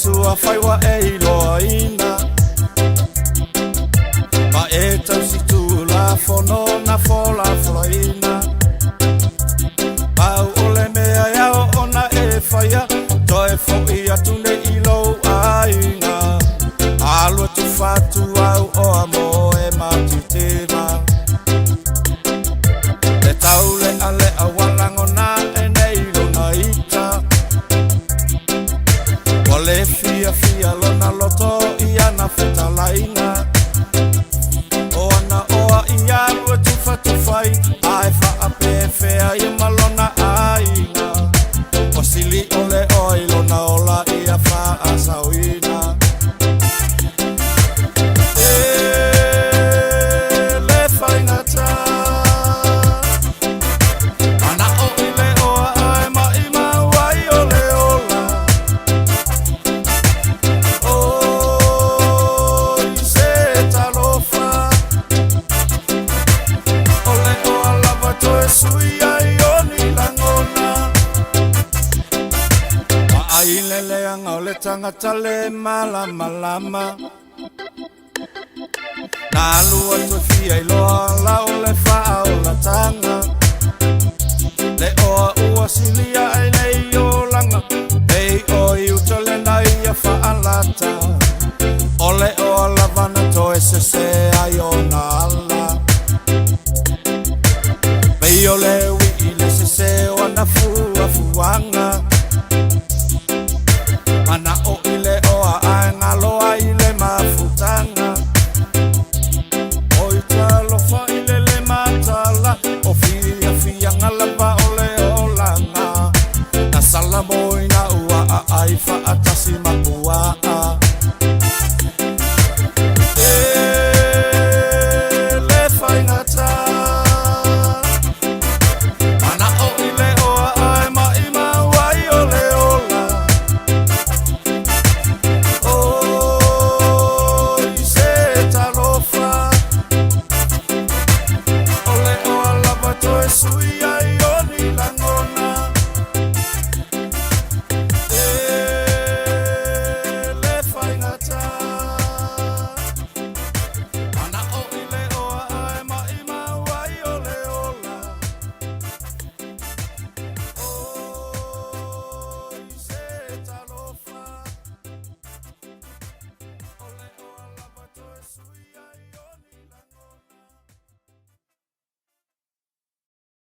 sua fai wa e loina ma e tau si tu la fono na fola floina pau ole mea ia ona e faia toe fo ia tune ilo aina alua tu fatu au o amo e matutema le taule ale awalangona e neilo na ita wale fia fia lona loto ia na feta laina ona oa ia lua tu fatu fai ai fa ape fea ia malona aina wasili ole oilo na ola ia fa asawina tangata le malama lama na lua tu fia iloa la ole faa o la tanga le oa ua silia e nei o langa ei o iu tole na ia faa lata ole oa lavana to ese se ai o na ala mei o le wi ile se se o na fua fuanga mana o ile oa anga loa ile mafutanga o italo fa ile le matala o fia fia ngalaba ole olanga na salamoina ua a aifa atasi mapua